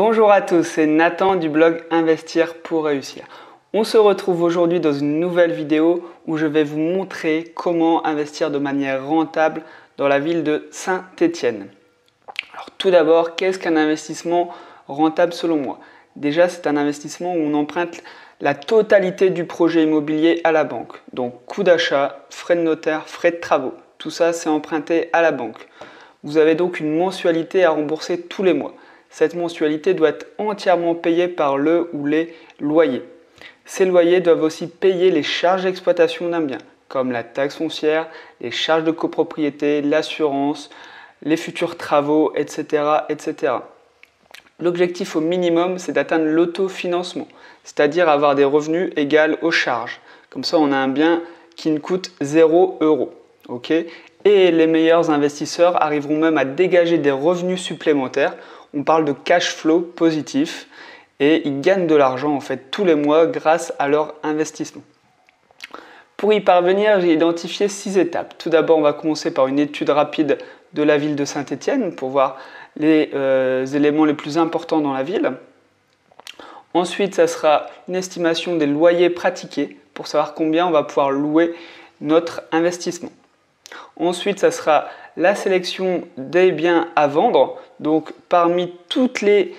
Bonjour à tous, c'est Nathan du blog Investir pour réussir. On se retrouve aujourd'hui dans une nouvelle vidéo où je vais vous montrer comment investir de manière rentable dans la ville de Saint-Étienne. Alors tout d'abord, qu'est-ce qu'un investissement rentable selon moi? Déjà, c'est un investissement où on emprunte la totalité du projet immobilier à la banque. Donc coût d'achat, frais de notaire, frais de travaux, tout ça c'est emprunté à la banque. Vous avez donc une mensualité à rembourser tous les mois. Cette mensualité doit être entièrement payée par le ou les loyers. Ces loyers doivent aussi payer les charges d'exploitation d'un bien, comme la taxe foncière, les charges de copropriété, l'assurance, les futurs travaux, etc. etc. L'objectif au minimum, c'est d'atteindre l'autofinancement, c'est-à-dire avoir des revenus égaux aux charges. Comme ça, on a un bien qui ne coûte 0 €. Okay, et les meilleurs investisseurs arriveront même à dégager des revenus supplémentaires. On parle de cash flow positif et ils gagnent de l'argent en fait tous les mois grâce à leur investissement. Pour y parvenir, j'ai identifié 6 étapes. Tout d'abord, on va commencer par une étude rapide de la ville de Saint-Étienne pour voir les éléments les plus importants dans la ville. Ensuite, ça sera une estimation des loyers pratiqués pour savoir combien on va pouvoir louer notre investissement. Ensuite, ça sera la sélection des biens à vendre. Donc, parmi tous les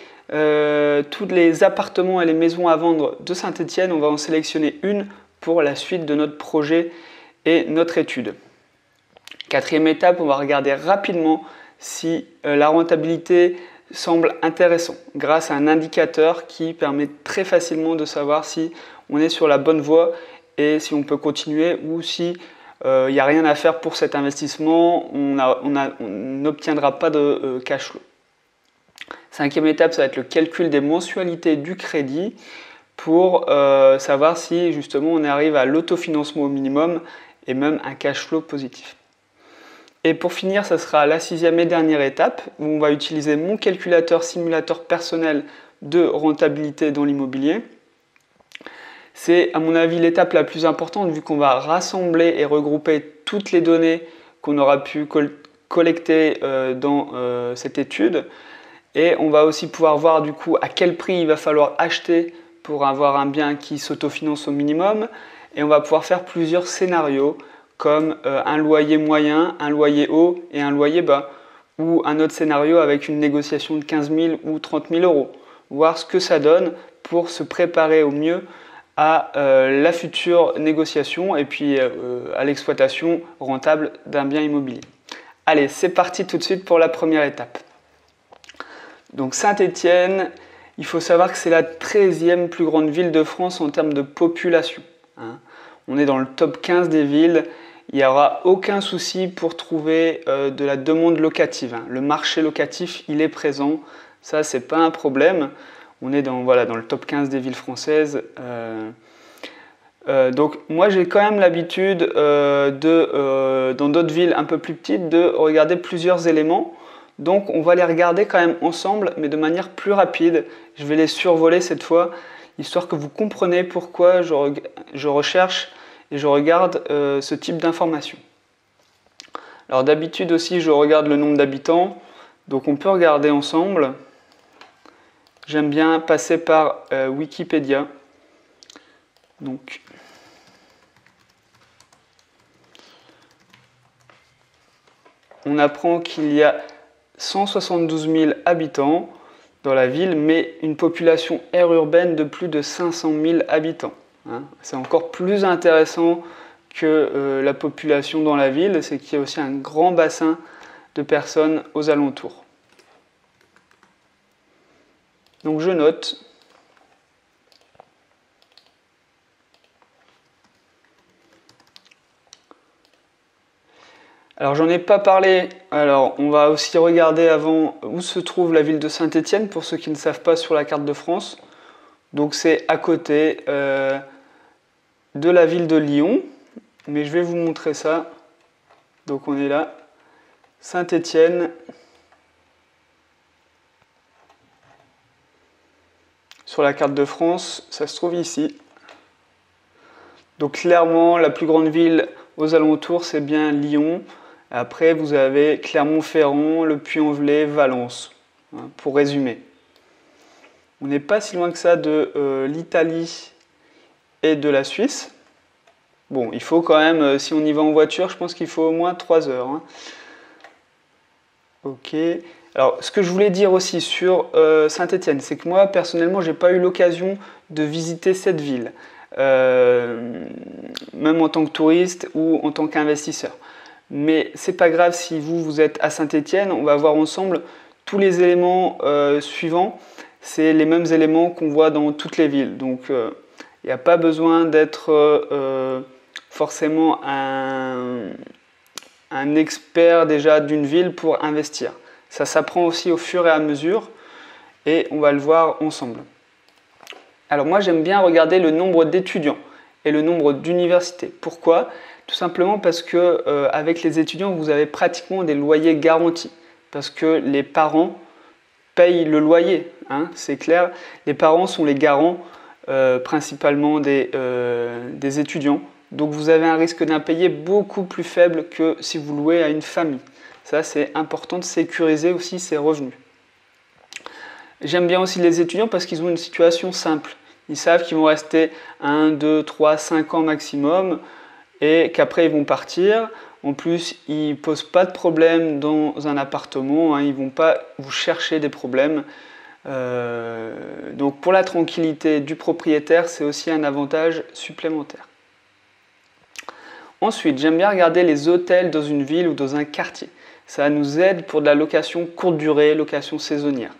appartements et les maisons à vendre de Saint-Étienne, on va en sélectionner une pour la suite de notre projet et notre étude. Quatrième étape, on va regarder rapidement si la rentabilité semble intéressante grâce à un indicateur qui permet très facilement de savoir si on est sur la bonne voie et si on peut continuer ou si il n'y a rien à faire pour cet investissement, on n'obtiendra pas de cash flow. Cinquième étape, ça va être le calcul des mensualités du crédit pour savoir si justement on arrive à l'autofinancement au minimum et même un cash flow positif. Et pour finir, ça sera la sixième et dernière étape où on va utiliser mon calculateur simulateur personnel de rentabilité dans l'immobilier. C'est à mon avis l'étape la plus importante vu qu'on va rassembler et regrouper toutes les données qu'on aura pu collecter dans cette étude. Et on va aussi pouvoir voir du coup à quel prix il va falloir acheter pour avoir un bien qui s'autofinance au minimum. Et on va pouvoir faire plusieurs scénarios comme un loyer moyen, un loyer haut et un loyer bas. Ou un autre scénario avec une négociation de 15 000 ou 30 000 €. Voir ce que ça donne pour se préparer au mieux à la future négociation et puis à l'exploitation rentable d'un bien immobilier. Allez, c'est parti tout de suite pour la première étape. Donc Saint-Étienne, il faut savoir que c'est la 13e plus grande ville de France en termes de population. On est dans le top 15 des villes. Il n'y aura aucun souci pour trouver de la demande locative. Le marché locatif, il est présent. Ça, c'est pas un problème. On est dans le top 15 des villes françaises. Donc moi j'ai quand même l'habitude dans d'autres villes un peu plus petites de regarder plusieurs éléments. Donc on va les regarder quand même ensemble mais de manière plus rapide. Je vais les survoler cette fois histoire que vous compreniez pourquoi je recherche et je regarde ce type d'informations. Alors d'habitude aussi je regarde le nombre d'habitants. Donc on peut regarder ensemble. J'aime bien passer par Wikipédia. Donc, on apprend qu'il y a 172 000 habitants dans la ville, mais une population aire urbaine de plus de 500 000 habitants. C'est encore plus intéressant que la population dans la ville, c'est qu'il y a aussi un grand bassin de personnes aux alentours. Donc je note. Alors j'en ai pas parlé, alors on va aussi regarder avant où se trouve la ville de Saint-Étienne pour ceux qui ne savent pas sur la carte de France. Donc c'est à côté de la ville de Lyon, mais je vais vous montrer ça. Donc on est là, Saint-Étienne. Sur la carte de France, ça se trouve ici. Donc clairement, la plus grande ville aux alentours, c'est bien Lyon. Après, vous avez Clermont-Ferrand, Le Puy-en-Velay, Valence, pour résumer. On n'est pas si loin que ça de l'Italie et de la Suisse. Bon, il faut quand même, si on y va en voiture, je pense qu'il faut au moins 3 heures. Hein. Ok. Alors, ce que je voulais dire aussi sur Saint-Étienne, c'est que moi, personnellement, j'ai pas eu l'occasion de visiter cette ville, même en tant que touriste ou en tant qu'investisseur. Mais c'est pas grave si vous êtes à Saint-Étienne, on va voir ensemble tous les éléments suivants. C'est les mêmes éléments qu'on voit dans toutes les villes. Donc, il n'y a pas besoin d'être forcément un expert déjà d'une ville pour investir. Ça s'apprend aussi au fur et à mesure et on va le voir ensemble. Alors moi j'aime bien regarder le nombre d'étudiants et le nombre d'universités. Pourquoi? Tout simplement parce que avec les étudiants vous avez pratiquement des loyers garantis parce que les parents payent le loyer, hein, c'est clair. Les parents sont les garants principalement des étudiants. Donc vous avez un risque d'impayé beaucoup plus faible que si vous louez à une famille. Ça, c'est important de sécuriser aussi ses revenus. J'aime bien aussi les étudiants parce qu'ils ont une situation simple. Ils savent qu'ils vont rester 1, 2, 3, 5 ans maximum et qu'après ils vont partir. En plus, ils ne posent pas de problème dans un appartement, hein, ils ne vont pas vous chercher des problèmes. Donc pour la tranquillité du propriétaire, c'est aussi un avantage supplémentaire. Ensuite, j'aime bien regarder les hôtels dans une ville ou dans un quartier. Ça nous aide pour de la location courte durée, location saisonnière.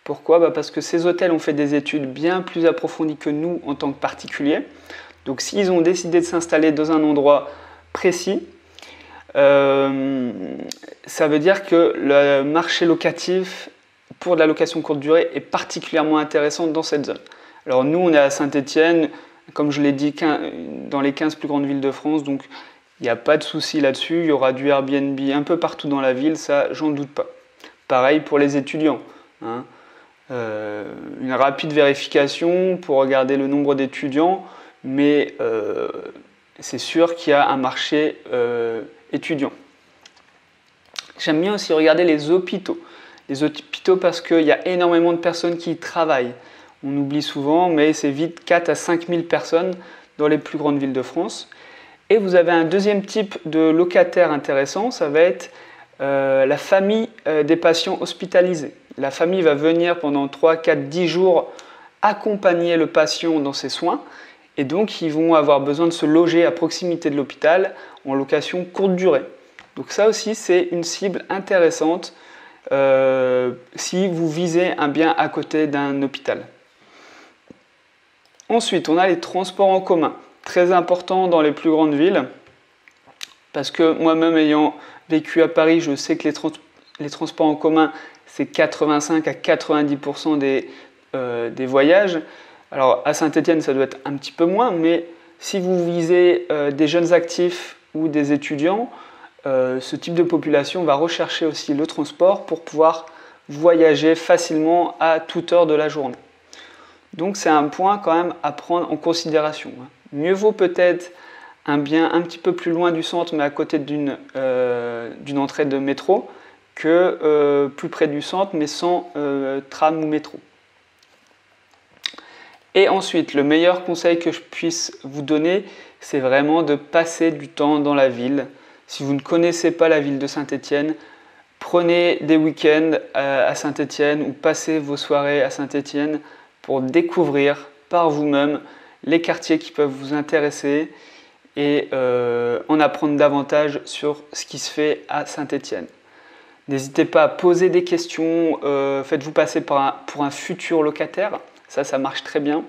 Pourquoi? Parce que ces hôtels ont fait des études bien plus approfondies que nous en tant que particuliers. Donc s'ils ont décidé de s'installer dans un endroit précis, ça veut dire que le marché locatif pour de la location courte durée est particulièrement intéressant dans cette zone. Alors nous, on est à Saint-Étienne, comme je l'ai dit, dans les 15 plus grandes villes de France, donc il n'y a pas de souci là-dessus. Il y aura du Airbnb un peu partout dans la ville, ça, j'en doute pas. Pareil pour les étudiants. Hein. Une rapide vérification pour regarder le nombre d'étudiants, mais c'est sûr qu'il y a un marché étudiant. J'aime bien aussi regarder les hôpitaux. Les hôpitaux parce qu'il y a énormément de personnes qui y travaillent. On oublie souvent, mais c'est vite 4 à 5 000 personnes dans les plus grandes villes de France. Et vous avez un deuxième type de locataire intéressant, ça va être la famille des patients hospitalisés. La famille va venir pendant 3, 4, 10 jours accompagner le patient dans ses soins et donc ils vont avoir besoin de se loger à proximité de l'hôpital en location courte durée. Donc ça aussi c'est une cible intéressante si vous visez un bien à côté d'un hôpital. Ensuite, on a les transports en commun, très important dans les plus grandes villes, parce que moi-même ayant vécu à Paris, je sais que les transports en commun, c'est 85 à 90% des voyages. Alors à Saint-Étienne, ça doit être un petit peu moins, mais si vous visez des jeunes actifs ou des étudiants, ce type de population va rechercher aussi le transport pour pouvoir voyager facilement à toute heure de la journée. Donc c'est un point quand même à prendre en considération. Mieux vaut peut-être un bien un petit peu plus loin du centre mais à côté d'une entrée de métro que plus près du centre mais sans tram ou métro. Et ensuite, le meilleur conseil que je puisse vous donner, c'est vraiment de passer du temps dans la ville. Si vous ne connaissez pas la ville de Saint-Étienne, prenez des week-ends à Saint-Étienne ou passez vos soirées à Saint-Étienne pour découvrir par vous-même les quartiers qui peuvent vous intéresser et en apprendre davantage sur ce qui se fait à Saint-Étienne. N'hésitez pas à poser des questions, faites-vous passer pour un futur locataire, ça marche très bien,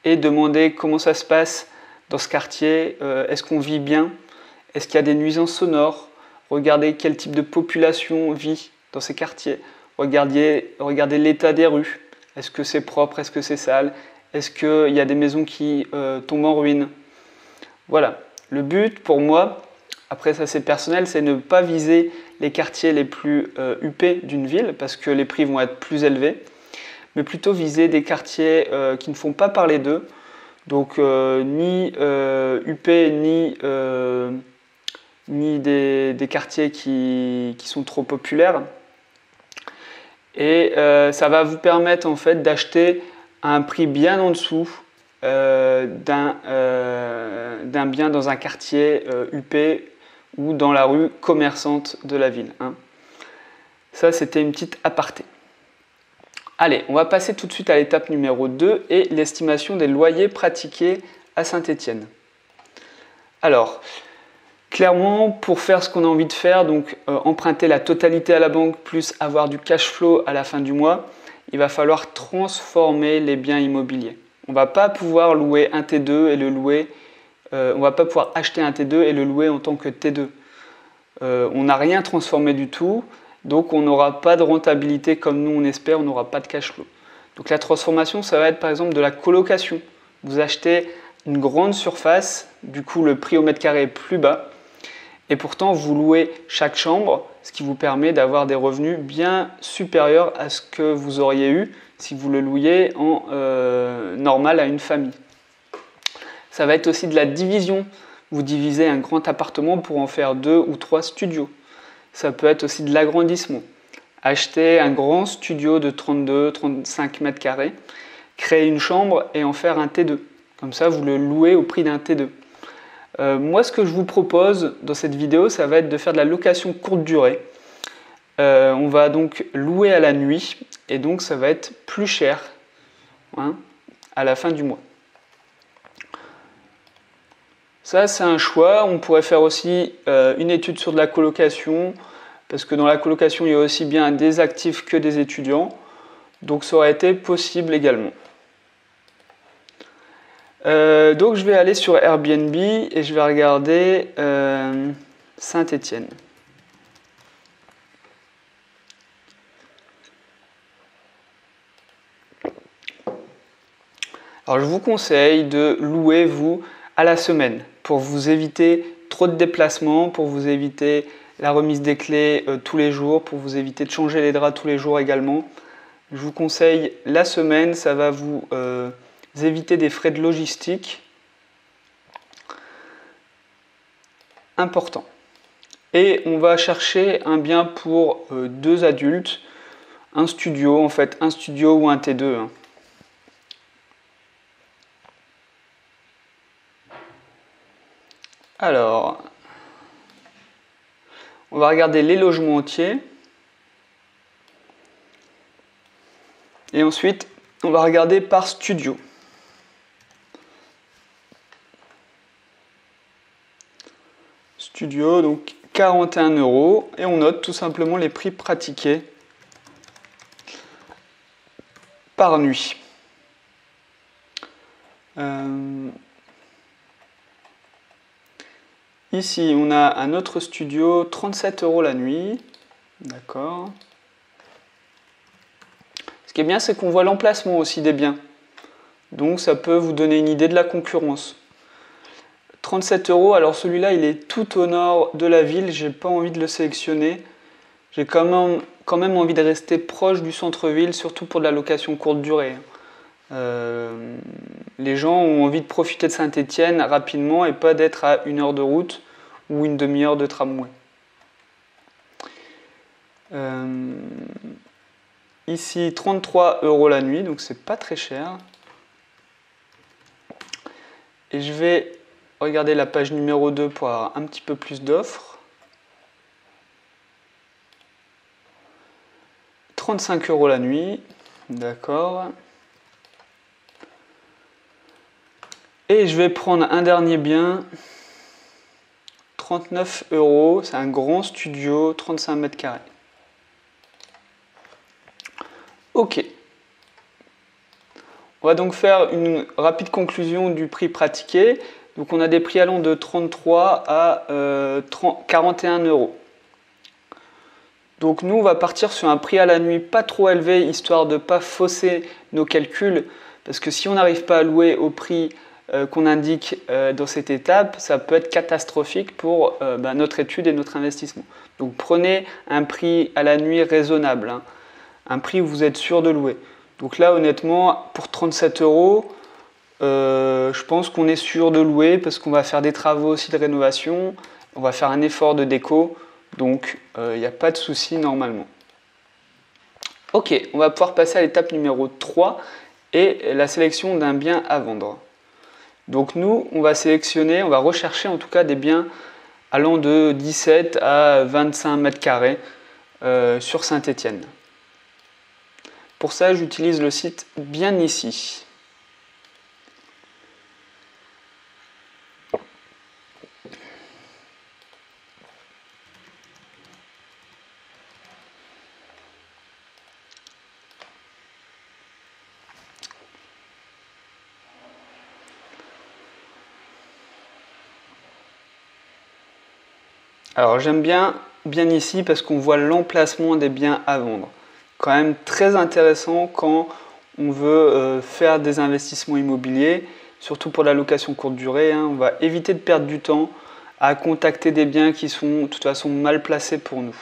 et demandez comment ça se passe dans ce quartier, est-ce qu'on vit bien, est-ce qu'il y a des nuisances sonores, regardez quel type de population vit dans ces quartiers, regardez l'état des rues. Est-ce que c'est propre? Est-ce que c'est sale? Est-ce qu'il y a des maisons qui tombent en ruine? Voilà. Le but pour moi, après ça c'est personnel, c'est ne pas viser les quartiers les plus huppés d'une ville parce que les prix vont être plus élevés, mais plutôt viser des quartiers qui ne font pas parler d'eux, donc ni huppés ni des quartiers qui sont trop populaires. Et ça va vous permettre en fait d'acheter à un prix bien en dessous d'un bien dans un quartier huppé ou dans la rue commerçante de la ville. Hein. Ça, c'était une petite aparté. Allez, on va passer tout de suite à l'étape numéro 2 et l'estimation des loyers pratiqués à Saint-Étienne. Alors, clairement, pour faire ce qu'on a envie de faire, donc emprunter la totalité à la banque plus avoir du cash flow à la fin du mois, il va falloir transformer les biens immobiliers. On ne va pas pouvoir louer un T2 et le louer, on va pas pouvoir acheter un T2 et le louer en tant que T2. On n'a rien transformé du tout, donc on n'aura pas de rentabilité comme nous on espère, on n'aura pas de cash flow. Donc la transformation, ça va être par exemple de la colocation. Vous achetez une grande surface, du coup le prix au mètre carré est plus bas, et pourtant vous louez chaque chambre, ce qui vous permet d'avoir des revenus bien supérieurs à ce que vous auriez eu si vous le louiez en normal à une famille. Ça va être aussi de la division. Vous divisez un grand appartement pour en faire 2 ou 3 studios. Ça peut être aussi de l'agrandissement. Acheter un grand studio de 32-35 mètres carrés, créer une chambre et en faire un T2. Comme ça, vous le louez au prix d'un T2. Moi, ce que je vous propose dans cette vidéo, ça va être de faire de la location courte durée. On va donc louer à la nuit et donc ça va être plus cher hein, à la fin du mois. Ça, c'est un choix. On pourrait faire aussi une étude sur de la colocation, parce que dans la colocation, il y a aussi bien des actifs que des étudiants. Donc, ça aurait été possible également. Donc, je vais aller sur Airbnb et je vais regarder Saint-Étienne. Alors, je vous conseille de louer, vous, à la semaine pour vous éviter trop de déplacements, pour vous éviter la remise des clés tous les jours, pour vous éviter de changer les draps tous les jours également. Je vous conseille la semaine, ça va vous éviter des frais de logistique importants. Et on va chercher un bien pour 2 adultes, un studio, en fait un studio ou un T2. Hein. Alors, on va regarder les logements entiers. Et ensuite, on va regarder par studio. Studio, donc 41 €. Et on note tout simplement les prix pratiqués par nuit. Ici, on a un autre studio, 37 € la nuit. D'accord. Ce qui est bien, c'est qu'on voit l'emplacement aussi des biens. Donc, ça peut vous donner une idée de la concurrence. 37 €, alors celui-là, il est tout au nord de la ville. J'ai pas envie de le sélectionner. J'ai quand même envie de rester proche du centre-ville, surtout pour de la location courte durée. Les gens ont envie de profiter de Saint-Étienne rapidement et pas d'être à 1 heure de route ou une demi-heure de tramway. Ici, 33 € la nuit, donc c'est pas très cher. Et je vais regarder la page numéro 2 pour avoir un petit peu plus d'offres. 35 € la nuit, d'accord. Et je vais prendre un dernier bien, 39 €, c'est un grand studio, 35 mètres carrés. Ok. On va donc faire une rapide conclusion du prix pratiqué. Donc on a des prix allant de 33 à 41 €. Donc nous, on va partir sur un prix à la nuit pas trop élevé, histoire de ne pas fausser nos calculs. Parce que si on n'arrive pas à louer au prix qu'on indique dans cette étape, ça peut être catastrophique pour notre étude et notre investissement. Donc prenez un prix à la nuit raisonnable, hein, un prix où vous êtes sûr de louer. Donc là, honnêtement, pour 37 €, je pense qu'on est sûr de louer parce qu'on va faire des travaux aussi de rénovation, on va faire un effort de déco, donc il n'y a pas de souci normalement. Ok, on va pouvoir passer à l'étape numéro 3 et la sélection d'un bien à vendre. Donc nous, on va sélectionner, on va rechercher en tout cas des biens allant de 17 à 25 mètres carrés sur Saint-Étienne. Pour ça, j'utilise le site Bien Ici. Alors j'aime bien Ici parce qu'on voit l'emplacement des biens à vendre. Quand même très intéressant quand on veut faire des investissements immobiliers, surtout pour la location courte durée. On va éviter de perdre du temps à contacter des biens qui sont de toute façon mal placés pour nous.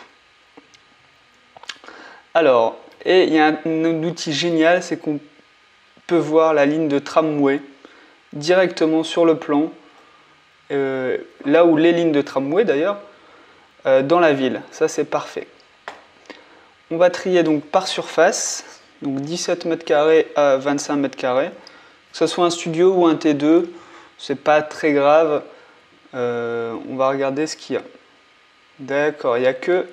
Alors, et il y a un outil génial, c'est qu'on peut voir la ligne de tramway directement sur le plan, là où les lignes de tramway d'ailleurs, dans la ville. Ça c'est parfait. On va trier donc par surface, donc 17 mètres carrés à 25 mètres carrés. Que ce soit un studio ou un T2, c'est pas très grave. On va regarder ce qu'il y a. D'accord, il n'y a que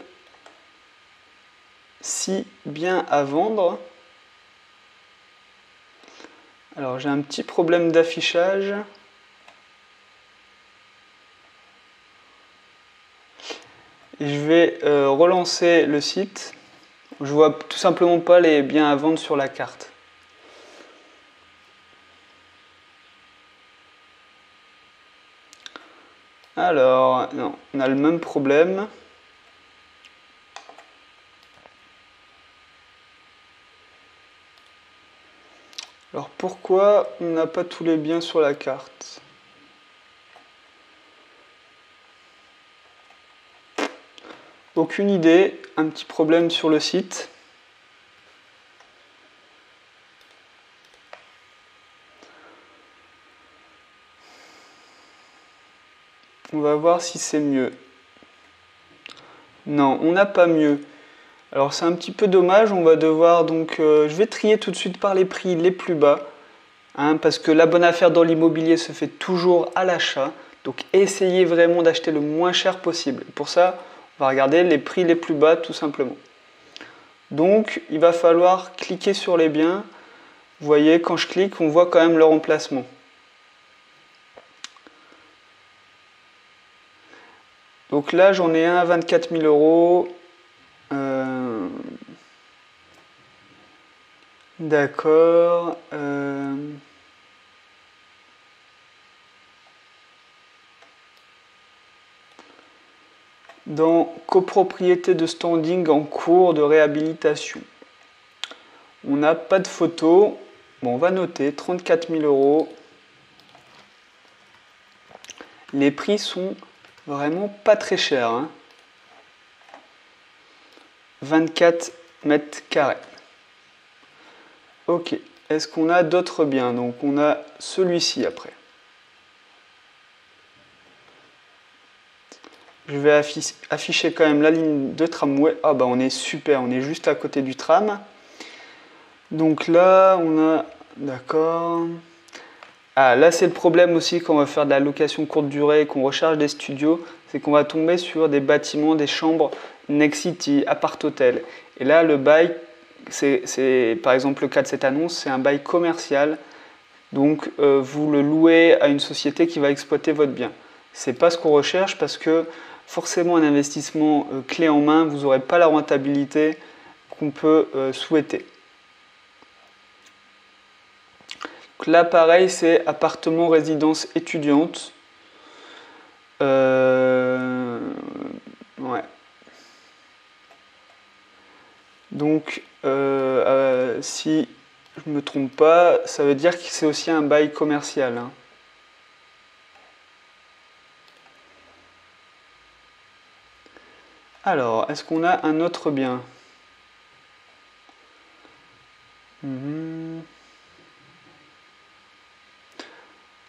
6 biens à vendre. Alors j'ai un petit problème d'affichage. Et je vais relancer le site. Je vois tout simplement pas les biens à vendre sur la carte. Alors, non, on a le même problème. Alors pourquoi on n'a pas tous les biens sur la carte? Aucune idée, un petit problème sur le site. On va voir si c'est mieux. Non, on n'a pas mieux. Alors c'est un petit peu dommage, on va devoir donc... je vais trier tout de suite par les prix les plus bas, parce que la bonne affaire dans l'immobilier se fait toujours à l'achat. Donc essayez vraiment d'acheter le moins cher possible. Pour ça, on va regarder les prix les plus bas tout simplement. Donc il va falloir cliquer sur les biens. Vous voyez, quand je clique, on voit quand même leur emplacement. Donc là, j'en ai un à 24 000 euros. D'accord. Dans copropriété de standing en cours de réhabilitation. On n'a pas de photo. Bon, on va noter 34 000 euros. Les prix sont vraiment pas très chers. 24 mètres carrés. Ok. Est-ce qu'on a d'autres biens? Donc on a celui-ci après. Je vais afficher quand même la ligne de tramway. Ah bah on est super, on est juste à côté du tram. Donc là, on a... D'accord. Ah, là c'est le problème aussi quand on va faire de la location courte durée et qu'on recharge des studios, c'est qu'on va tomber sur des bâtiments, des chambres Nexity, appart-hôtel. Et là, le bail, c'est par exemple le cas de cette annonce, c'est un bail commercial. Donc vous le louez à une société qui va exploiter votre bien. C'est pas ce qu'on recherche parce que forcément un investissement clé en main, vous n'aurez pas la rentabilité qu'on peut souhaiter. Donc là pareil, c'est appartement résidence étudiante. Ouais. Donc si je ne me trompe pas, ça veut dire que c'est aussi un bail commercial. Alors, est-ce qu'on a un autre bien?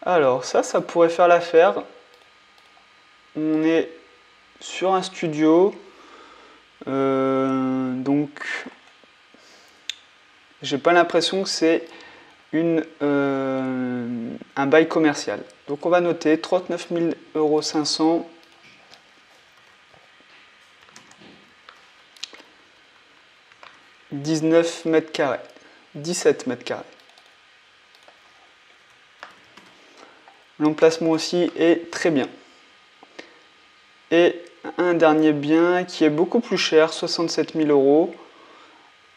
Alors, ça pourrait faire l'affaire. On est sur un studio. Donc, J'ai pas l'impression que c'est un bail commercial. Donc on va noter 39 500 €. 19 mètres carrés, 17 mètres carrés. L'emplacement aussi est très bien. Et un dernier bien qui est beaucoup plus cher, 67 000 €.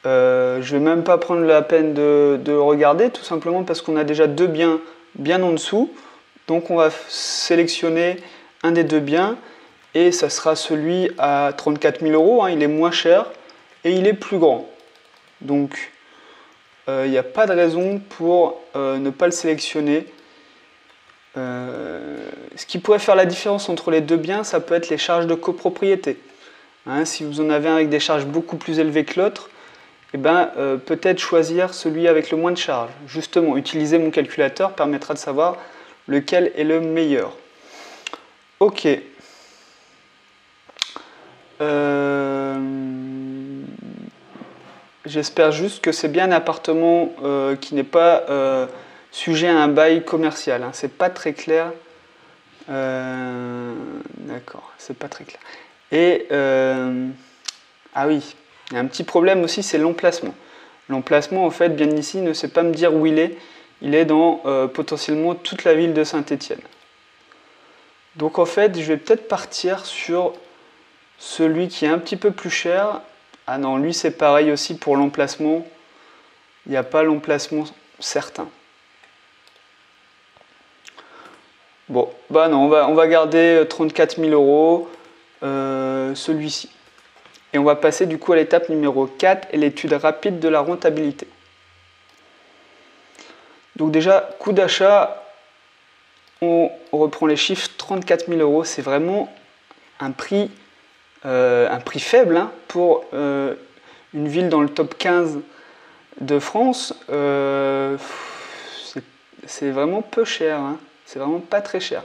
Je ne vais même pas prendre la peine de regarder, tout simplement parce qu'on a déjà deux biens bien en dessous. Donc on va sélectionner un des deux biens et ça sera celui à 34 000 €. Il est moins cher et il est plus grand. Donc il n'y a pas de raison pour ne pas le sélectionner. Ce qui pourrait faire la différence entre les deux biens, ça peut être les charges de copropriété. Si vous en avez un avec des charges beaucoup plus élevées que l'autre, peut-être choisir celui avec le moins de charges. Justement, utiliser mon calculateur permettra de savoir lequel est le meilleur. Ok. J'espère juste que c'est bien un appartement qui n'est pas sujet à un bail commercial. C'est pas très clair. D'accord, c'est pas très clair. Et ah oui, il y a un petit problème aussi, c'est l'emplacement. L'emplacement, en fait, bien ici, ne sait pas me dire où il est. Il est dans potentiellement toute la ville de Saint-Étienne. Donc en fait, je vais peut-être partir sur celui qui est un petit peu plus cher. Ah non, lui c'est pareil aussi pour l'emplacement. Il n'y a pas l'emplacement certain. Bon, bah non, on va garder 34 000 €, celui-ci. Et on va passer du coup à l'étape numéro 4 et l'étude rapide de la rentabilité. Donc déjà, coût d'achat, on reprend les chiffres, 34 000 €, c'est vraiment un prix faible pour une ville dans le top 15 de France. C'est vraiment peu cher, c'est vraiment pas très cher.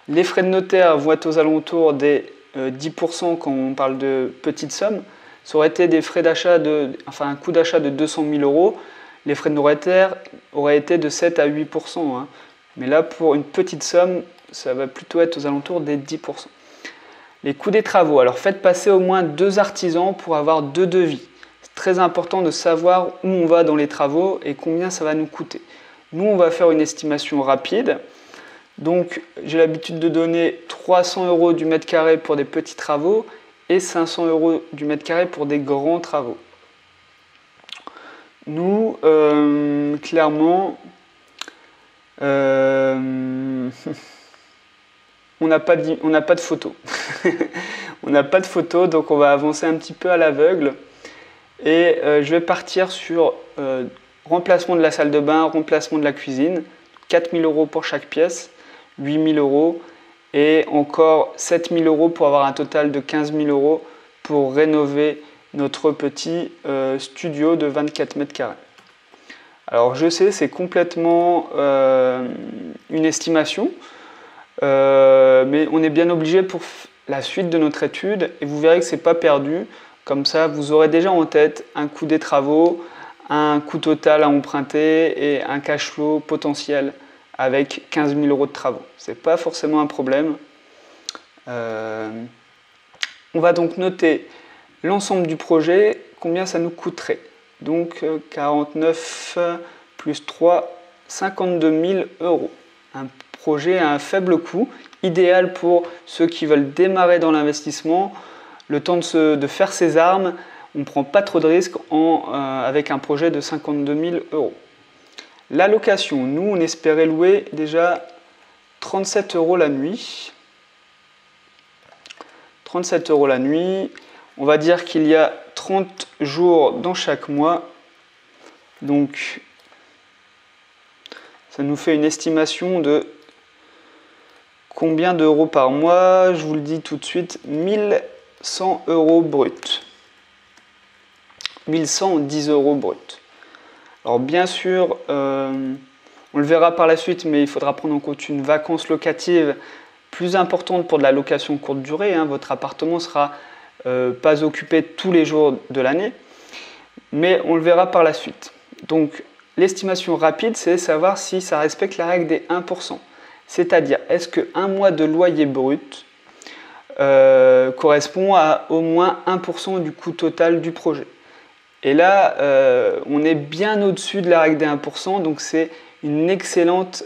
Les frais de notaire vont être aux alentours des 10% quand on parle de petites sommes. Ça aurait été des frais d'achat un coût d'achat de 200 000 €. Les frais de notaire auraient été de 7 à 8%. Mais là, pour une petite somme, ça va plutôt être aux alentours des 10%. Les coûts des travaux. Alors faites passer au moins 2 artisans pour avoir 2 devis. C'est très important de savoir où on va dans les travaux et combien ça va nous coûter. Nous, on va faire une estimation rapide. Donc, j'ai l'habitude de donner 300 € du mètre carré pour des petits travaux et 500 € du mètre carré pour des grands travaux. Nous, clairement, on n'a pas de photo. On n'a pas de photo, donc on va avancer un petit peu à l'aveugle. Et je vais partir sur remplacement de la salle de bain, remplacement de la cuisine. 4 000 € pour chaque pièce, 8 000 € et encore 7 000 € pour avoir un total de 15 000 € pour rénover notre petit studio de 24 mètres carrés. Alors je sais, c'est complètement une estimation, mais on est bien obligé pour la suite de notre étude et vous verrez que ce n'est pas perdu. Comme ça, vous aurez déjà en tête un coût des travaux, un coût total à emprunter et un cash flow potentiel avec 15 000 € de travaux. Ce n'est pas forcément un problème. On va donc noter l'ensemble du projet, combien ça nous coûterait. Donc 49 plus 3, 52 000 €. Un projet à un faible coût, idéal pour ceux qui veulent démarrer dans l'investissement, le temps de faire ses armes. On ne prend pas trop de risques avec un projet de 52 000 €. La location, nous on espérait louer déjà 37 € la nuit. 37 € la nuit. On va dire qu'il y a 30 jours dans chaque mois. Donc ça nous fait une estimation de combien d'euros par mois? Je vous le dis tout de suite, 1100 € brut. 1110 € brut. Alors bien sûr, on le verra par la suite, mais il faudra prendre en compte une vacance locative plus importante pour de la location courte durée. Votre appartement ne sera pas occupé tous les jours de l'année, mais on le verra par la suite. Donc l'estimation rapide, c'est savoir si ça respecte la règle des 1%. C'est-à-dire, est-ce qu'un mois de loyer brut correspond à au moins 1% du coût total du projet. Et là, on est bien au-dessus de la règle des 1%, donc c'est une excellente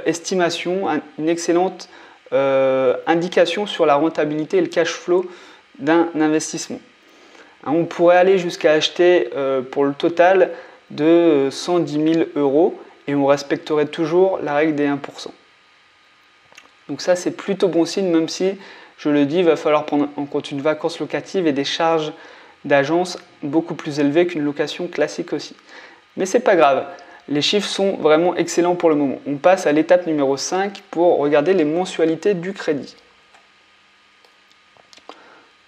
estimation, une excellente indication sur la rentabilité et le cash flow d'un investissement. On pourrait aller jusqu'à acheter pour le total de 110 000 euros et on respecterait toujours la règle des 1%. Donc ça, c'est plutôt bon signe, même si, je le dis, il va falloir prendre en compte une vacance locative et des charges d'agence beaucoup plus élevées qu'une location classique aussi. Mais c'est pas grave, les chiffres sont vraiment excellents pour le moment. On passe à l'étape numéro 5 pour regarder les mensualités du crédit.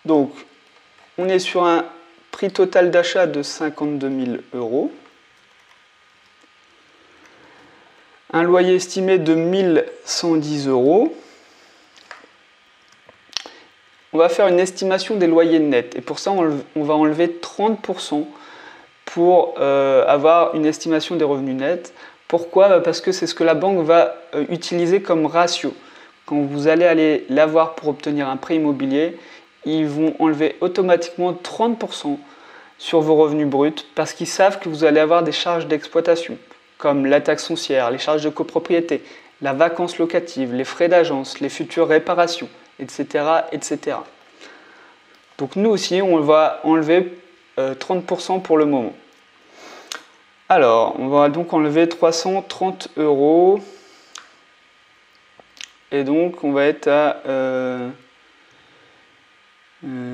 Donc, on est sur un prix total d'achat de 52 000 euros. Un loyer estimé de 1 110 euros. On va faire une estimation des loyers nets. Et pour ça, on va enlever 30% pour avoir une estimation des revenus nets. Pourquoi? Parce que c'est ce que la banque va utiliser comme ratio. Quand vous allez l'avoir pour obtenir un prêt immobilier, ils vont enlever automatiquement 30% sur vos revenus bruts parce qu'ils savent que vous allez avoir des charges d'exploitation comme la taxe foncière, les charges de copropriété, la vacance locative, les frais d'agence, les futures réparations, etc., etc. Donc nous aussi, on va enlever 30% pour le moment. Alors, on va donc enlever 330 euros. Et donc, on va être à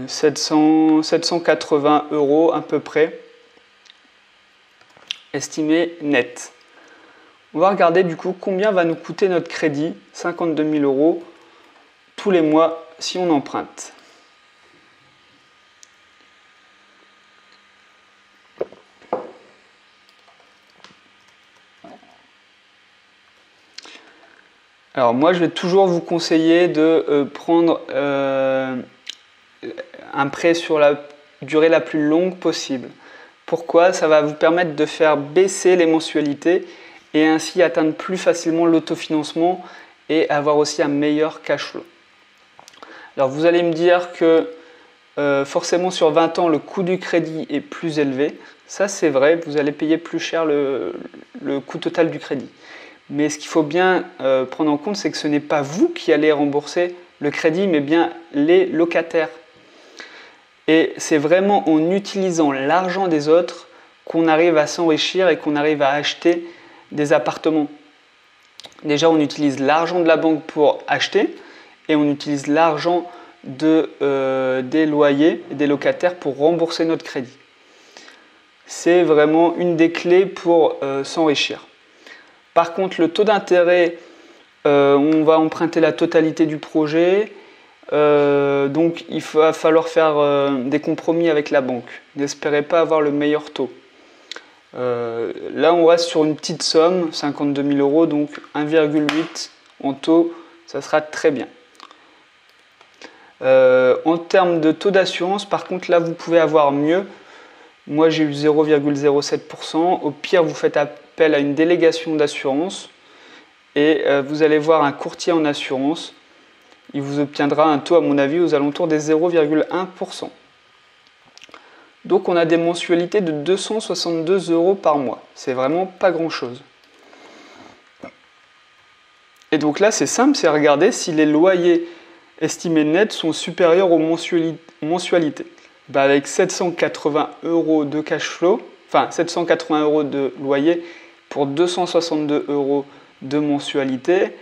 780 euros à peu près, estimé net. On va regarder du coup combien va nous coûter notre crédit, 52 000 euros, tous les mois si on emprunte. Alors moi je vais toujours vous conseiller de prendre un prêt sur la durée la plus longue possible. Pourquoi? Ça va vous permettre de faire baisser les mensualités et ainsi atteindre plus facilement l'autofinancement et avoir aussi un meilleur cash flow. Alors vous allez me dire que forcément sur 20 ans le coût du crédit est plus élevé. Ça c'est vrai, vous allez payer plus cher le coût total du crédit. Mais ce qu'il faut bien prendre en compte, c'est que ce n'est pas vous qui allez rembourser le crédit, mais bien les locataires. Et c'est vraiment en utilisant l'argent des autres qu'on arrive à s'enrichir et qu'on arrive à acheter des appartements. Déjà, on utilise l'argent de la banque pour acheter et on utilise l'argent des loyers et des locataires pour rembourser notre crédit. C'est vraiment une des clés pour s'enrichir. Par contre, le taux d'intérêt, on va emprunter la totalité du projet. Donc il va falloir faire des compromis avec la banque. N'espérez pas avoir le meilleur taux. Là on reste sur une petite somme, 52 000 euros, donc 1,8 en taux, ça sera très bien. En termes de taux d'assurance, par contre là vous pouvez avoir mieux. Moi j'ai eu 0,07%. Au pire vous faites appel à une délégation d'assurance et vous allez voir un courtier en assurance. Il vous obtiendra un taux, à mon avis, aux alentours des 0,1%. Donc on a des mensualités de 262 euros par mois. C'est vraiment pas grand-chose. Et donc là, c'est simple, c'est regarder si les loyers estimés nets sont supérieurs aux mensualités. Avec 780 euros de cash flow, enfin 780 euros de loyer pour 262 euros de mensualité,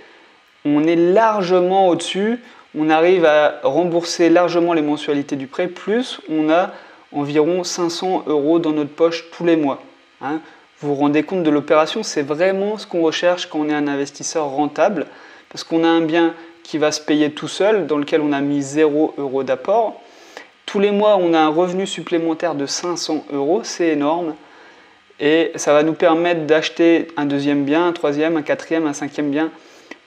on est largement au-dessus, on arrive à rembourser largement les mensualités du prêt, plus on a environ 500 euros dans notre poche tous les mois. Vous vous rendez compte de l'opération, c'est vraiment ce qu'on recherche quand on est un investisseur rentable, parce qu'on a un bien qui va se payer tout seul, dans lequel on a mis 0 euros d'apport. Tous les mois, on a un revenu supplémentaire de 500 euros, c'est énorme, et ça va nous permettre d'acheter un deuxième bien, un troisième, un quatrième, un cinquième bien,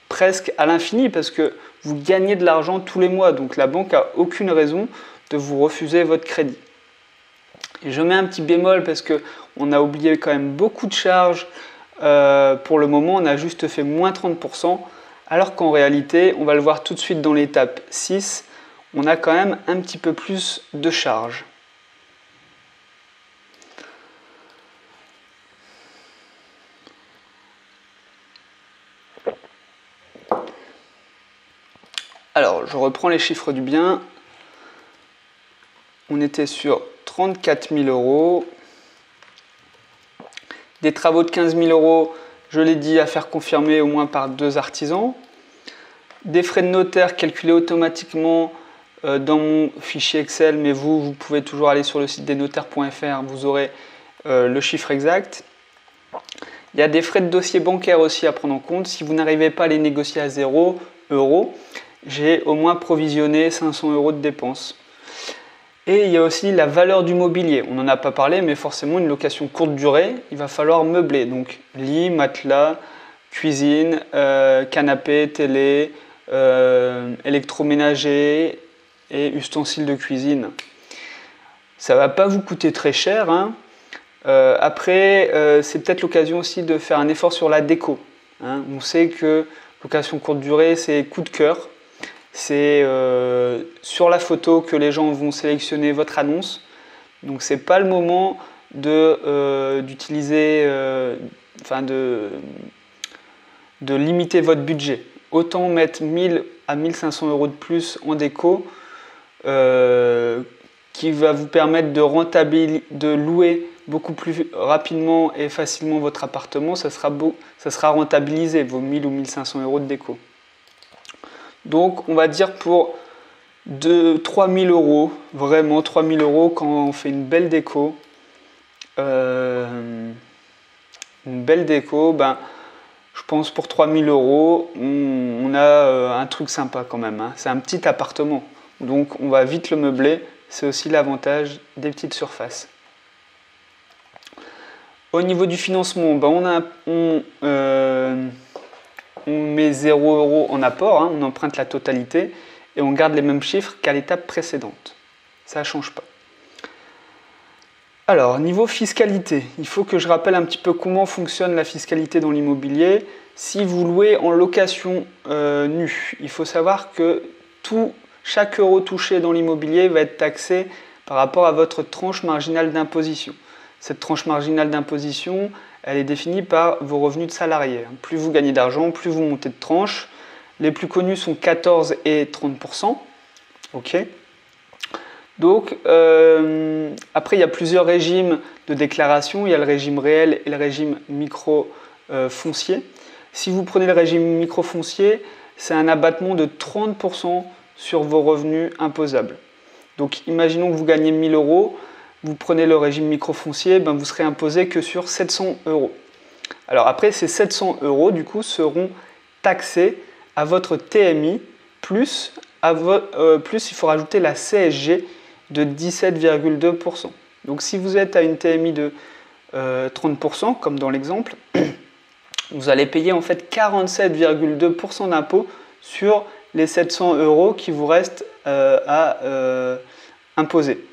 presque à l'infini parce que vous gagnez de l'argent tous les mois. Donc la banque n'a aucune raison de vous refuser votre crédit. Je mets un petit bémol parce qu'on a oublié quand même beaucoup de charges. Pour le moment, on a juste fait moins 30%, alors qu'en réalité, on va le voir tout de suite dans l'étape 6, on a quand même un petit peu plus de charges. Alors, je reprends les chiffres du bien. On était sur 34 000 €. Des travaux de 15 000 €, je l'ai dit, à faire confirmer au moins par 2 artisans. Des frais de notaire calculés automatiquement dans mon fichier Excel, mais vous pouvez toujours aller sur le site desnotaires.fr, vous aurez le chiffre exact. Il y a des frais de dossier bancaire aussi à prendre en compte. Si vous n'arrivez pas à les négocier à 0 €, j'ai au moins provisionné 500 € de dépenses. Et il y a aussi la valeur du mobilier. On n'en a pas parlé, mais forcément une location courte durée, il va falloir meubler. Donc lit, matelas, cuisine, canapé, télé, électroménager et ustensiles de cuisine. Ça ne va pas vous coûter très cher, hein. Après, c'est peut-être l'occasion aussi de faire un effort sur la déco, hein. On sait que location courte durée, c'est coup de cœur. C'est sur la photo que les gens vont sélectionner votre annonce. Donc c'est pas le moment d'utiliser, de limiter votre budget. Autant mettre 1000 à 1500 € de plus en déco qui va vous permettre de louer beaucoup plus rapidement et facilement votre appartement. Ça sera rentabilisé vos 1000 ou 1500 € de déco. Donc on va dire pour 3000 €, vraiment 3000 € quand on fait une belle déco. Je pense pour 3000 €, on a un truc sympa quand même, hein. C'est un petit appartement, donc on va vite le meubler. C'est aussi l'avantage des petites surfaces. Au niveau du financement, on met 0 € en apport, hein, on emprunte la totalité et on garde les mêmes chiffres qu'à l'étape précédente. Ça ne change pas. Alors, niveau fiscalité, il faut que je rappelle un petit peu comment fonctionne la fiscalité dans l'immobilier. Si vous louez en location nue, il faut savoir que chaque euro touché dans l'immobilier va être taxé par rapport à votre tranche marginale d'imposition. Cette tranche marginale d'imposition, elle est définie par vos revenus de salarié. Plus vous gagnez d'argent, plus vous montez de tranche. Les plus connus sont 14 et 30%. Ok. Donc, après, il y a plusieurs régimes de déclaration. Il y a le régime réel et le régime micro-foncier. Si vous prenez le régime micro-foncier, c'est un abattement de 30% sur vos revenus imposables. Donc, imaginons que vous gagnez 1000 €. Vous prenez le régime micro-foncier, vous serez imposé que sur 700 €. Alors après, ces 700 € du coup seront taxés à votre TMI, plus il faut rajouter la CSG de 17,2%. Donc si vous êtes à une TMI de 30%, comme dans l'exemple, vous allez payer en fait 47,2% d'impôt sur les 700 € qui vous restent à imposer.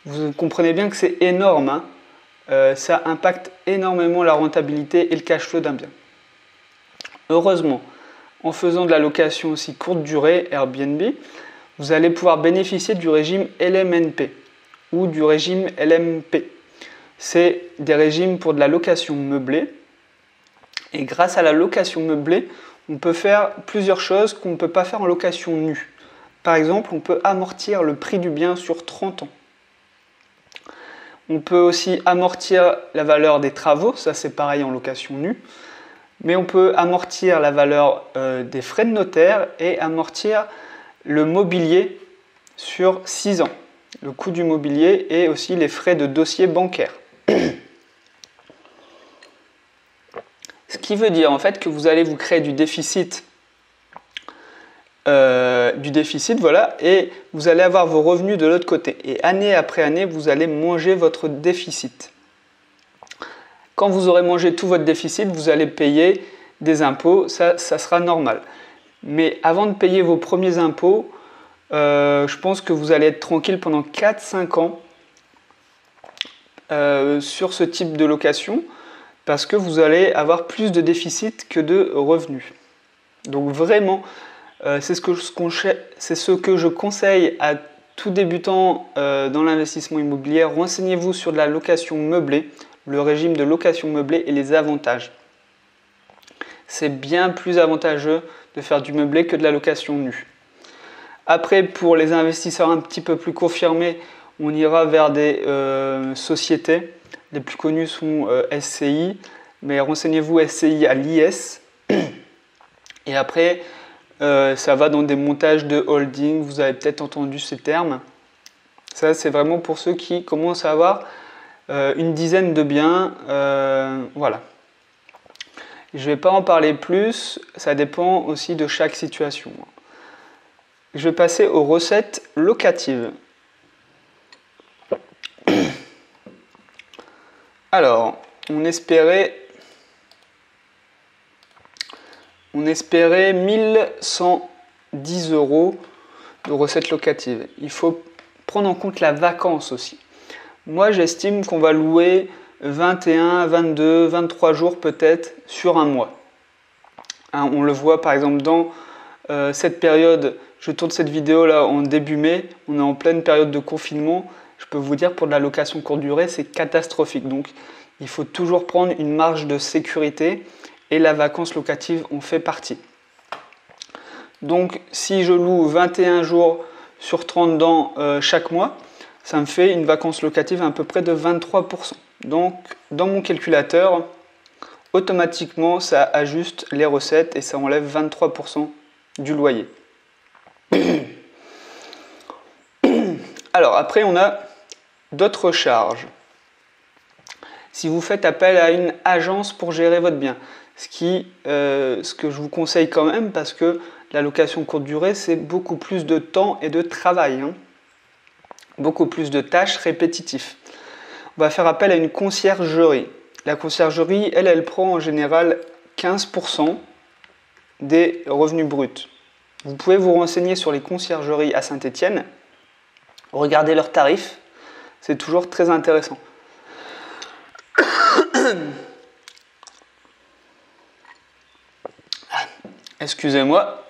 Vous comprenez bien que c'est énorme, hein. Ça impacte énormément la rentabilité et le cash flow d'un bien. Heureusement, en faisant de la location aussi courte durée, Airbnb, vous allez pouvoir bénéficier du régime LMNP ou du régime LMP. C'est des régimes pour de la location meublée. Et grâce à la location meublée, on peut faire plusieurs choses qu'on ne peut pas faire en location nue. Par exemple, on peut amortir le prix du bien sur 30 ans. On peut aussi amortir la valeur des travaux, ça c'est pareil en location nue. Mais on peut amortir la valeur des frais de notaire et amortir le mobilier sur 6 ans. Le coût du mobilier et aussi les frais de dossier bancaire. Ce qui veut dire en fait que vous allez vous créer du déficit, voilà, et vous allez avoir vos revenus de l'autre côté. Et année après année, vous allez manger votre déficit. Quand vous aurez mangé tout votre déficit, vous allez payer des impôts, ça sera normal. Mais avant de payer vos premiers impôts, je pense que vous allez être tranquille pendant 4-5 ans sur ce type de location parce que vous allez avoir plus de déficit que de revenus. Donc vraiment, c'est ce que je conseille à tout débutant dans l'investissement immobilier. Renseignez-vous sur de la location meublée, le régime de location meublée et les avantages. C'est bien plus avantageux de faire du meublé que de la location nue. Après, pour les investisseurs un petit peu plus confirmés, on ira vers des sociétés. Les plus connues sont SCI, mais renseignez-vous SCI à l'IS. Et après, ça va dans des montages de holding. Vous avez peut-être entendu ces termes. Ça, c'est vraiment pour ceux qui commencent à avoir une dizaine de biens. Voilà. Je ne vais pas en parler plus, ça dépend aussi de chaque situation. Je vais passer aux recettes locatives. Alors, on espérait 1110 € de recettes locatives. Il faut prendre en compte la vacance aussi. Moi, j'estime qu'on va louer 21, 22, 23 jours peut-être sur un mois. Hein, on le voit par exemple dans cette période, je tourne cette vidéo là en début mai, on est en pleine période de confinement. Je peux vous dire pour de la location courte durée, c'est catastrophique. Donc il faut toujours prendre une marge de sécurité et la vacance locative en fait partie. Donc si je loue 21 jours sur 30 dans chaque mois, ça me fait une vacance locative à peu près de 23%. Donc, dans mon calculateur, automatiquement, ça ajuste les recettes et ça enlève 23% du loyer. Alors, après, on a d'autres charges. Si vous faites appel à une agence pour gérer votre bien, ce que je vous conseille quand même, parce que la location courte durée, c'est beaucoup plus de temps et de travail, hein. Beaucoup plus de tâches répétitives. On va faire appel à une conciergerie. La conciergerie, elle prend en général 15% des revenus bruts. Vous pouvez vous renseigner sur les conciergeries à Saint-Étienne. Regardez leurs tarifs. C'est toujours très intéressant. Excusez-moi.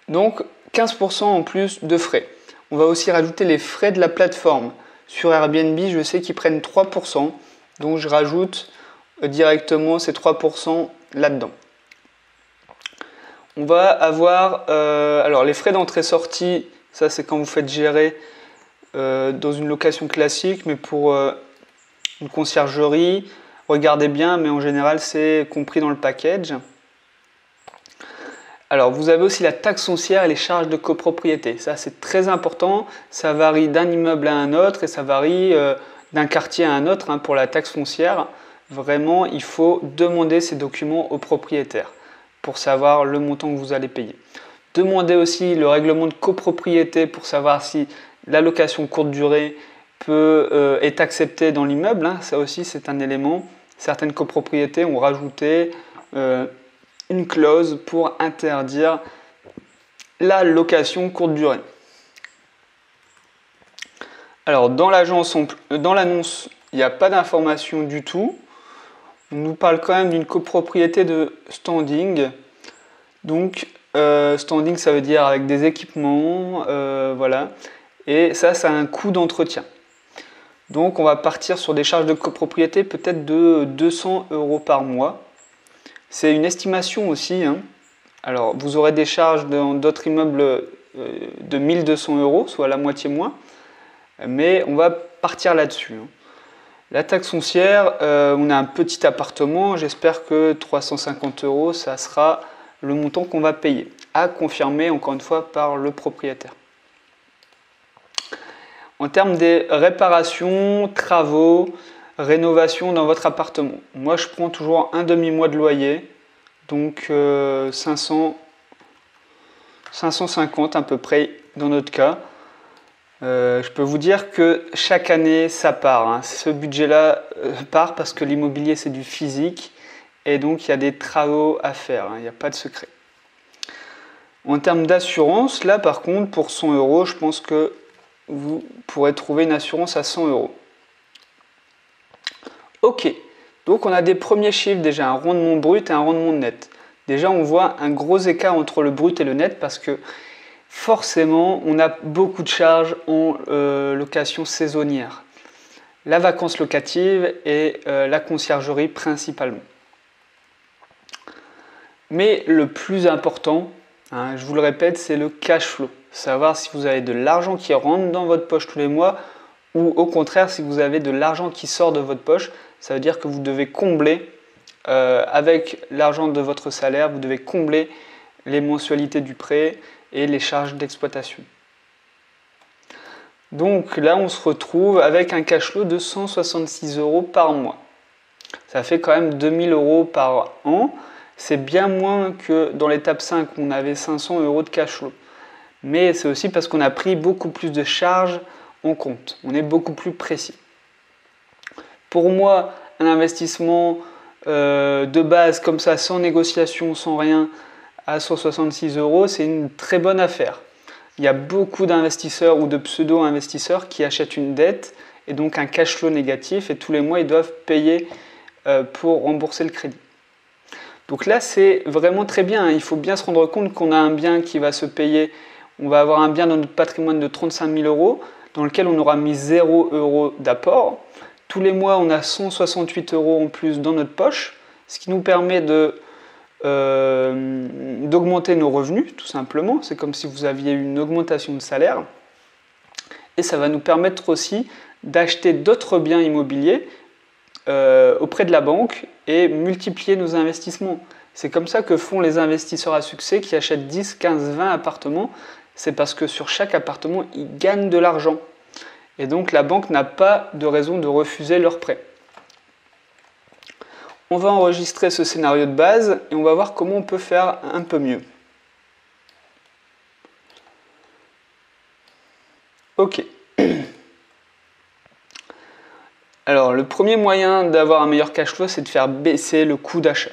Donc, 15% en plus de frais. On va aussi rajouter les frais de la plateforme. Sur Airbnb, je sais qu'ils prennent 3%, donc je rajoute directement ces 3% là-dedans. On va avoir alors les frais d'entrée-sortie, ça c'est quand vous faites gérer dans une location classique, mais pour une conciergerie, regardez bien, mais en général c'est compris dans le package. Alors, vous avez aussi la taxe foncière et les charges de copropriété. Ça, c'est très important. Ça varie d'un immeuble à un autre et ça varie d'un quartier à un autre, hein, pour la taxe foncière. Vraiment, il faut demander ces documents au propriétaire pour savoir le montant que vous allez payer. Demandez aussi le règlement de copropriété pour savoir si la location courte durée est acceptée dans l'immeuble, hein. Ça aussi, c'est un élément. Certaines copropriétés ont rajouté une clause pour interdire la location courte durée. Alors dans l'annonce, il n'y a pas d'information du tout. On nous parle quand même d'une copropriété de standing. Donc standing, ça veut dire avec des équipements, voilà. Et ça a un coût d'entretien. Donc on va partir sur des charges de copropriété peut-être de 200 € par mois. C'est une estimation aussi, hein. Alors, vous aurez des charges dans d'autres immeubles de 1200 €, soit la moitié moins. Mais on va partir là-dessus, hein. La taxe foncière, on a un petit appartement. J'espère que 350 €, ça sera le montant qu'on va payer. À confirmer, encore une fois, par le propriétaire. En termes des réparations, travaux, rénovation dans votre appartement. Moi, je prends toujours un demi-mois de loyer, donc 550 à peu près dans notre cas. Je peux vous dire que chaque année, ça part, hein. Ce budget-là part parce que l'immobilier, c'est du physique et donc il y a des travaux à faire, hein. Il n'y a pas de secret. En termes d'assurance, là par contre, pour 100 €, je pense que vous pourrez trouver une assurance à 100 €. Ok, donc on a des premiers chiffres déjà, un rendement brut et un rendement net. Déjà on voit un gros écart entre le brut et le net parce que forcément on a beaucoup de charges en location saisonnière. La vacance locative et la conciergerie principalement. Mais le plus important, hein, je vous le répète, c'est le cash flow. Savoir si vous avez de l'argent qui rentre dans votre poche tous les mois ou au contraire si vous avez de l'argent qui sort de votre poche. Ça veut dire que vous devez combler avec l'argent de votre salaire, vous devez combler les mensualités du prêt et les charges d'exploitation. Donc là, on se retrouve avec un cash flow de 166 € par mois. Ça fait quand même 2000 € par an. C'est bien moins que dans l'étape 5 où on avait 500 € de cash flow. Mais c'est aussi parce qu'on a pris beaucoup plus de charges en compte. On est beaucoup plus précis. Pour moi, un investissement de base comme ça, sans négociation, sans rien, à 166 €, c'est une très bonne affaire. Il y a beaucoup d'investisseurs ou de pseudo-investisseurs qui achètent une dette et donc un cash flow négatif et tous les mois ils doivent payer pour rembourser le crédit. Donc là c'est vraiment très bien, il faut bien se rendre compte qu'on a un bien qui va se payer, on va avoir un bien dans notre patrimoine de 35 000 € dans lequel on aura mis 0 € d'apport. Tous les mois on a 168 € en plus dans notre poche, ce qui nous permet d'augmenter nos revenus, tout simplement. C'est comme si vous aviez une augmentation de salaire. Et ça va nous permettre aussi d'acheter d'autres biens immobiliers auprès de la banque et multiplier nos investissements. C'est comme ça que font les investisseurs à succès qui achètent 10, 15, 20 appartements. C'est parce que sur chaque appartement, ils gagnent de l'argent. Et donc la banque n'a pas de raison de refuser leur prêt. On va enregistrer ce scénario de base et on va voir comment on peut faire un peu mieux. Ok. Alors, le premier moyen d'avoir un meilleur cash flow, c'est de faire baisser le coût d'achat.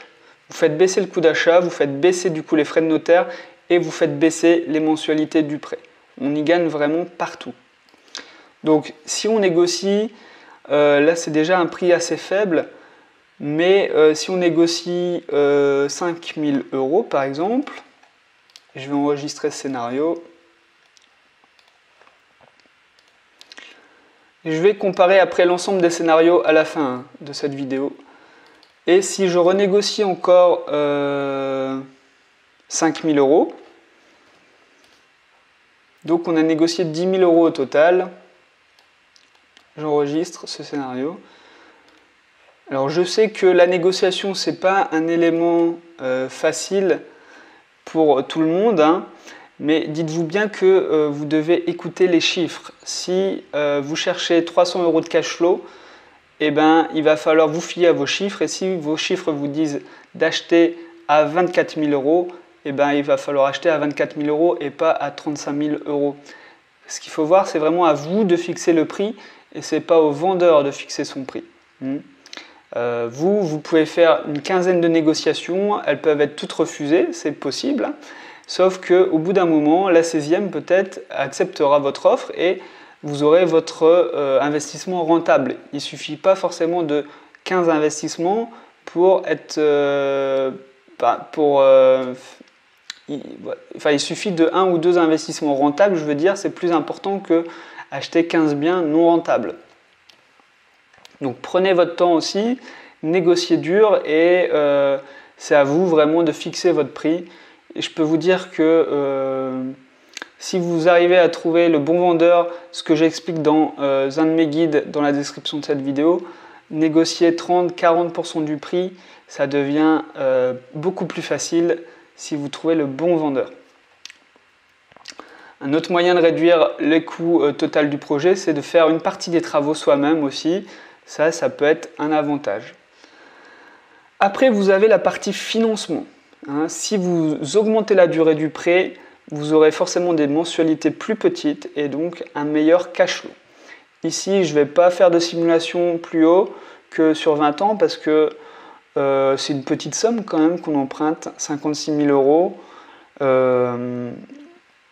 Vous faites baisser le coût d'achat, vous faites baisser du coup les frais de notaire et vous faites baisser les mensualités du prêt. On y gagne vraiment partout. Donc, si on négocie, là c'est déjà un prix assez faible. Mais si on négocie 5 000 € par exemple, je vais enregistrer ce scénario. Je vais comparer après l'ensemble des scénarios à la fin de cette vidéo. Et si je renégocie encore 5 000 €, donc on a négocié 10 000 € au total, j'enregistre ce scénario. Alors je sais que la négociation c'est pas un élément facile pour tout le monde, hein, mais dites-vous bien que vous devez écouter les chiffres. Si vous cherchez 300 € de cash flow, eh ben, il va falloir vous fier à vos chiffres et si vos chiffres vous disent d'acheter à 24 000 €, eh ben, il va falloir acheter à 24 000 € et pas à 35 000 €. Ce qu'il faut voir c'est vraiment à vous de fixer le prix et c'est pas au vendeur de fixer son prix. Vous pouvez faire une quinzaine de négociations, elles peuvent être toutes refusées, c'est possible, hein, sauf qu'au bout d'un moment, la 16e peut-être acceptera votre offre et vous aurez votre investissement rentable. Il ne suffit pas forcément de 15 investissements pour être... il suffit de 1 ou 2 investissements rentables, je veux dire, c'est plus important que acheter 15 biens non rentables. Donc prenez votre temps aussi, négociez dur et c'est à vous vraiment de fixer votre prix. Et je peux vous dire que si vous arrivez à trouver le bon vendeur, ce que j'explique dans un de mes guides dans la description de cette vidéo, négocier 30-40% du prix, ça devient beaucoup plus facile si vous trouvez le bon vendeur. Un autre moyen de réduire les coûts total du projet, c'est de faire une partie des travaux soi-même aussi. Ça peut être un avantage. Après, vous avez la partie financement. Si vous augmentez la durée du prêt, vous aurez forcément des mensualités plus petites et donc un meilleur cash flow. Ici, je ne vais pas faire de simulation plus haut que sur 20 ans parce que c'est une petite somme quand même qu'on emprunte, 56 000 €.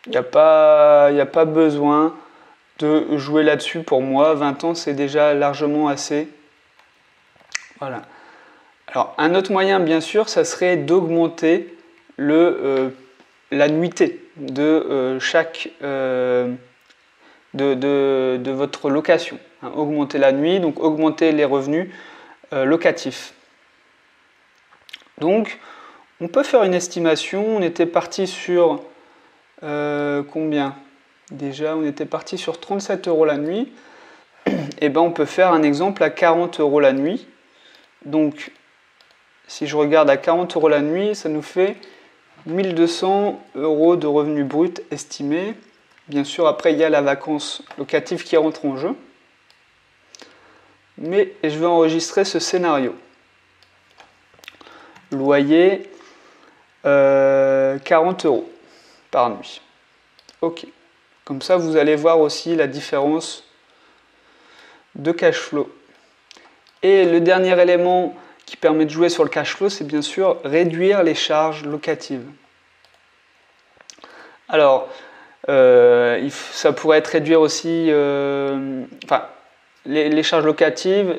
Il n'y a pas besoin de jouer là-dessus pour moi. 20 ans, c'est déjà largement assez Voilà. Alors, un autre moyen, bien sûr, ça serait d'augmenter l'annuité de de votre location. Hein, augmenter la nuit, donc augmenter les revenus locatifs. Donc, on peut faire une estimation. On était parti sur combien? Déjà, on était parti sur 37 € la nuit. Et ben, on peut faire un exemple à 40 € la nuit. Donc, si je regarde à 40 € la nuit, ça nous fait 1200 € de revenus bruts estimés. Bien sûr, après, il y a la vacance locative qui rentre en jeu. Mais je vais enregistrer ce scénario. Loyer, 40 € par nuit. Ok. Comme ça, vous allez voir aussi la différence de cash flow. Et le dernier élément qui permet de jouer sur le cash flow, c'est bien sûr réduire les charges locatives. Alors, ça pourrait être réduire aussi, les charges locatives,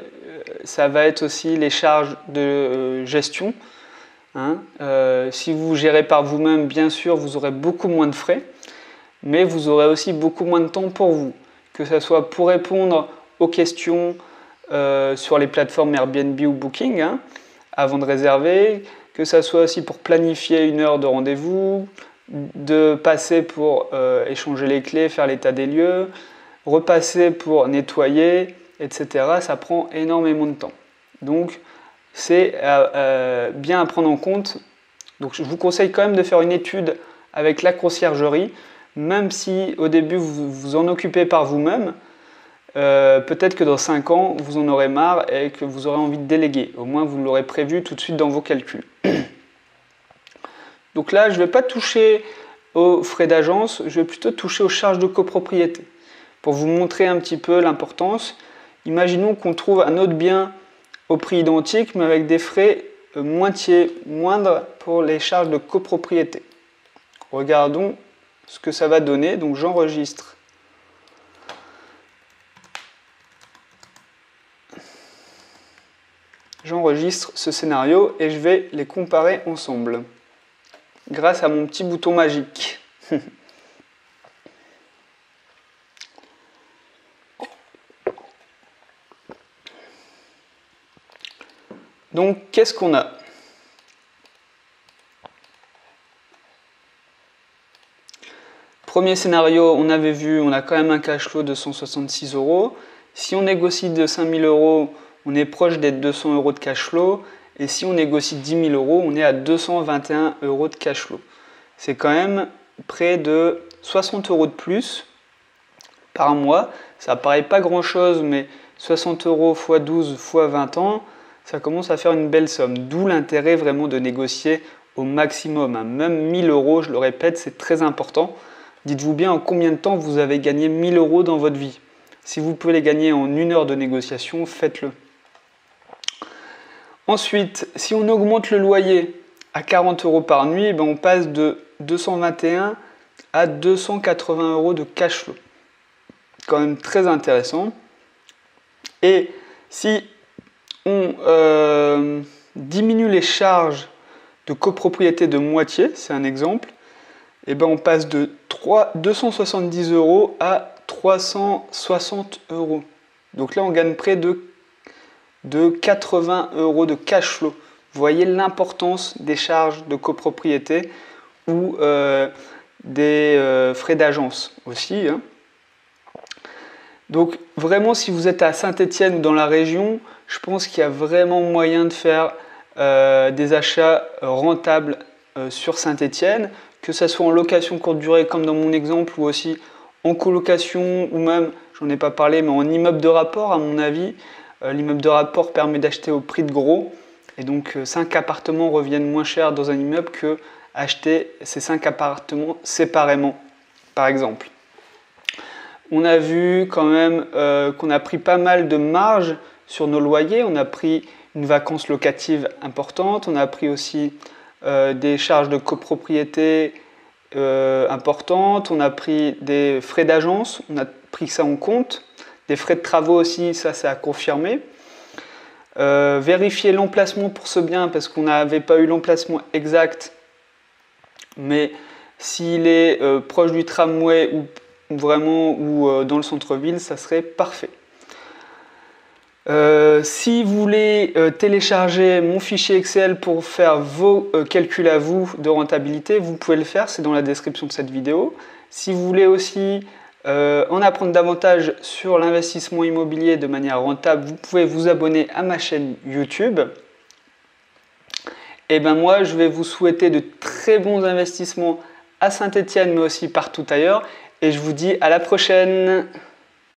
ça va être aussi les charges de gestion. Hein. Si vous gérez par vous-même, bien sûr, vous aurez beaucoup moins de frais, mais vous aurez aussi beaucoup moins de temps pour vous, que ce soit pour répondre aux questions sur les plateformes Airbnb ou Booking, hein, avant de réserver, que ce soit aussi pour planifier une heure de rendez-vous, de passer pour échanger les clés, faire l'état des lieux, repasser pour nettoyer, etc. Ça prend énormément de temps. Donc, c'est bien à prendre en compte. Donc, je vous conseille quand même de faire une étude avec la conciergerie, même si au début vous vous en occupez par vous-même. Peut-être que dans 5 ans, vous en aurez marre et que vous aurez envie de déléguer. Au moins, vous l'aurez prévu tout de suite dans vos calculs. Donc là, je ne vais pas toucher aux frais d'agence, je vais plutôt toucher aux charges de copropriété. Pour vous montrer un petit peu l'importance, imaginons qu'on trouve un autre bien au prix identique, mais avec des frais moindres pour les charges de copropriété. Regardons ce que ça va donner. Donc j'enregistre. J'enregistre ce scénario et je vais les comparer ensemble grâce à mon petit bouton magique. Donc, qu'est-ce qu'on a? Premier scénario, on avait vu, on a quand même un cash flow de 166 €. Si on négocie de 5000 €, on est proche des 200 € de cash flow. Et si on négocie 10 000 €, on est à 221 € de cash flow. C'est quand même près de 60 € de plus par mois. Ça paraît pas grand-chose, mais 60 € x 12 x 20 ans, ça commence à faire une belle somme. D'où l'intérêt vraiment de négocier au maximum. Même 1000 €, je le répète, c'est très important. Dites-vous bien en combien de temps vous avez gagné 1000 € dans votre vie. Si vous pouvez les gagner en 1 heure de négociation, faites-le. Ensuite, si on augmente le loyer à 40 € par nuit, on passe de 221 à 280 € de cash flow. Quand même très intéressant. Et si on diminue les charges de copropriété de moitié, c'est un exemple, on passe de 270 € à 360 €. Donc là, on gagne près de 80 € de cash flow. Vous voyez l'importance des charges de copropriété ou des frais d'agence aussi. Hein. Donc vraiment, si vous êtes à Saint-Étienne ou dans la région, je pense qu'il y a vraiment moyen de faire des achats rentables sur Saint-Étienne, que ce soit en location courte durée comme dans mon exemple, ou aussi en colocation, ou même, j'en ai pas parlé, mais en immeuble de rapport à mon avis. L'immeuble de rapport permet d'acheter au prix de gros, et donc 5 appartements reviennent moins cher dans un immeuble que acheter ces 5 appartements séparément, par exemple. On a vu quand même qu'on a pris pas mal de marge sur nos loyers, on a pris une vacance locative importante, on a pris aussi des charges de copropriété importantes, on a pris des frais d'agence, on a pris ça en compte, des frais de travaux aussi, ça c'est à confirmer. Vérifier l'emplacement pour ce bien parce qu'on n'avait pas eu l'emplacement exact, mais s'il est proche du tramway ou vraiment ou dans le centre-ville, ça serait parfait. Si vous voulez télécharger mon fichier Excel pour faire vos calculs à vous de rentabilité, vous pouvez le faire, c'est dans la description de cette vidéo. Si vous voulez aussi en apprendre davantage sur l'investissement immobilier de manière rentable, vous pouvez vous abonner à ma chaîne YouTube. Et ben moi, je vais vous souhaiter de très bons investissements à Saint-Étienne, mais aussi partout ailleurs. Et je vous dis à la prochaine!